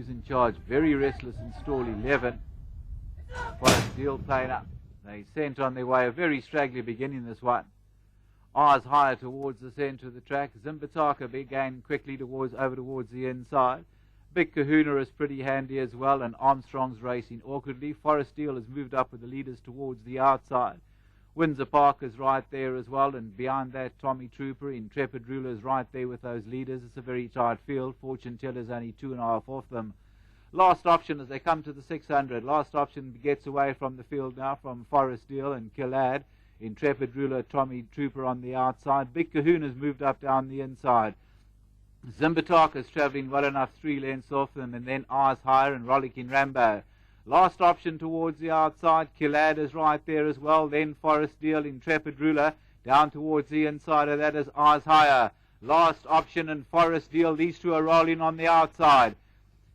who's in charge. Very restless in stall 11. Forest Deal playing up. They sent on their way, a very straggly beginning this one. Eyes higher towards the centre of the track. Zimbitaka began quickly over towards the inside. Big Kahuna is pretty handy as well, and Armstrong's racing awkwardly. Forest Deal has moved up with the leaders towards the outside. Windsor Park is right there as well, and behind that Tommy Trooper, Intrepid Ruler is right there with those leaders. It's a very tight field. Fortune Teller's only 2.5 off them. Last Option as they come to the 600. Last Option gets away from the field now from Forest Deal and Killad. Intrepid Ruler, Tommy Trooper on the outside. Big Kahuna's moved up down the inside. Zimbitaka's travelling well enough, 3 lengths off them, and then Eyes Higher and Rollicking Rambo. Last Option towards the outside. Killad is right there as well. Then Forest Deal, Intrepid Ruler. Down towards the inside of that is Eyes Higher. Last Option and Forest Deal. These two are rolling on the outside.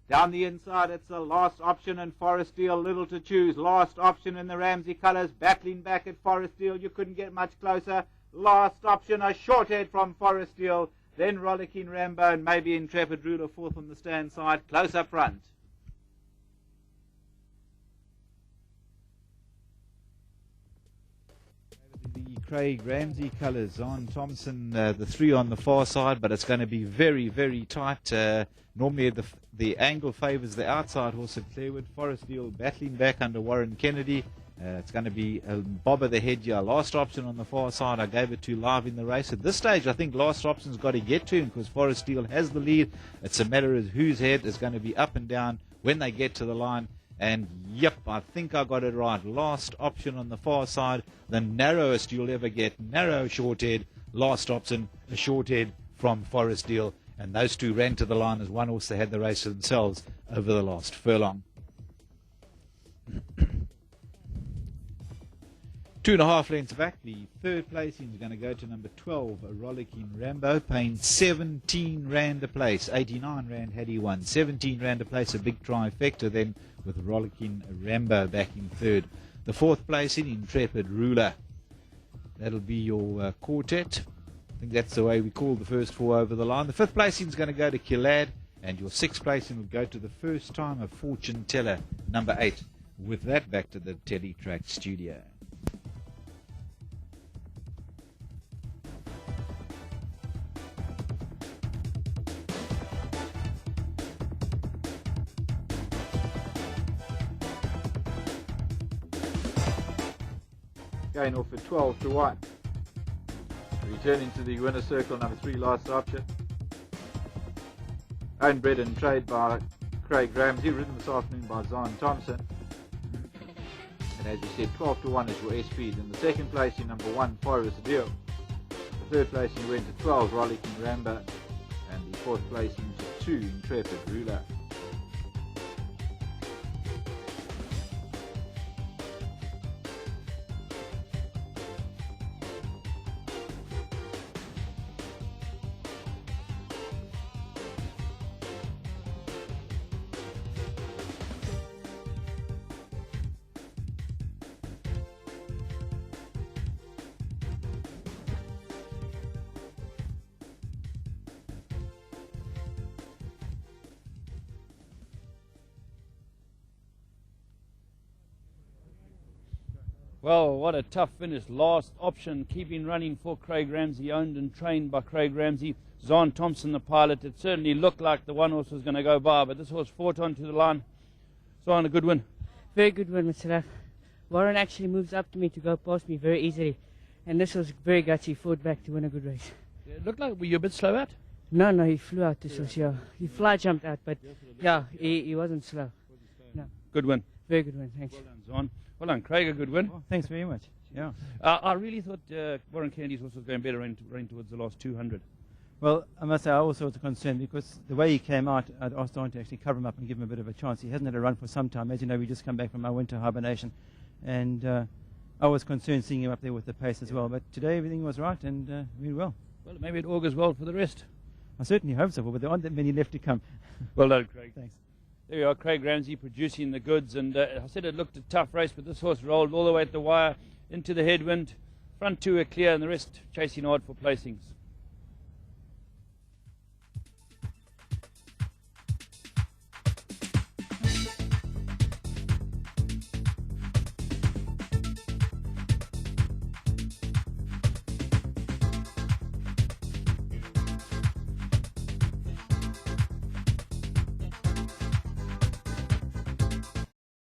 Down the inside, it's the Last Option and Forest Deal, little to choose. Last Option in the Ramsey colours, battling back at Forest Deal. You couldn't get much closer. Last Option, a short head from Forest Deal. Then Rollicking Rambo and maybe Intrepid Ruler fourth on the stand side, close up front. The Craig Ramsey colours, Zaanthompson, the 3 on the far side, but it's going to be very, very tight. Normally the angle favours the outside horse at Clarewood. Forest Deal battling back under Warren Kennedy. It's going to be a bob of the head here. Last Option on the far side, I gave it to live in the race. At this stage, I think Last Option's got to get to him because Forest Deal has the lead. It's a matter of whose head is going to be up and down when they get to the line. And yep, I think I got it right. Last Option on the far side, the narrowest you'll ever get. Narrow short head. Last Option, a short head from Forest Deal. And those two ran to the line as one horse. They had the race themselves over the last furlong. 2.5 lengths back. The third placing is going to go to number 12, a Rollicking Rambo, paying 17 Rand a place. 89 Rand had he won. 17 Rand a place, a big trifecta then with Rollicking Rambo back in third. The fourth placing, Intrepid Ruler. That'll be your quartet. I think that's the way we call the first 4 over the line. The fifth placing is going to go to Killad, and your sixth placing will go to the first time of Fortune Teller, number 8. With that, back to the Teletrack studio. Going off at 12 to 1. Returning to the winner circle, number 3, Last Option. Owned, bred and trade by Craig Ramsey, ridden this afternoon by Zaanthompson. And as you said, 12 to 1 is your SP. In the second place, in number 1, Forest Deal. The third place, you went to 12, Rollicking Rambo. And the fourth place, into 2, Intrepid Ruler. Well, what a tough finish. Last Option, keeping running for Craig Ramsey, owned and trained by Craig Ramsey. Zaanthompson, the pilot. It certainly looked like the one horse was going to go by, but this horse fought onto the line. Zaan, a good win. Very good win, Mr. Raff. Warren actually moves up to me to go past me very easily, and this was very gutsy. Fought back to win a good race. Yeah, it looked like, were you a bit slow out? No, he flew out this horse, yeah. He fly jumped out, but yeah, he wasn't slow. No. Good win. Very good win, thanks. Well done, Zaan. Well done, Craig, a good win. Oh, thanks very much. Yeah. I really thought Warren Kennedy's horse was going better running towards the last 200. Well, I must say I also was concerned because the way he came out, I'd asked Don to actually cover him up and give him a bit of a chance. He hasn't had a run for some time. As you know, we just come back from our winter hibernation, and I was concerned seeing him up there with the pace as well. But today everything was right and really well. Well, maybe it augurs well for the rest. I certainly hope so, but there aren't that many left to come. Well done, Craig. Thanks. There we are, Craig Ramsey producing the goods, and I said it looked a tough race, but this horse rolled all the way at the wire into the headwind. Front two are clear, and the rest chasing hard for placings.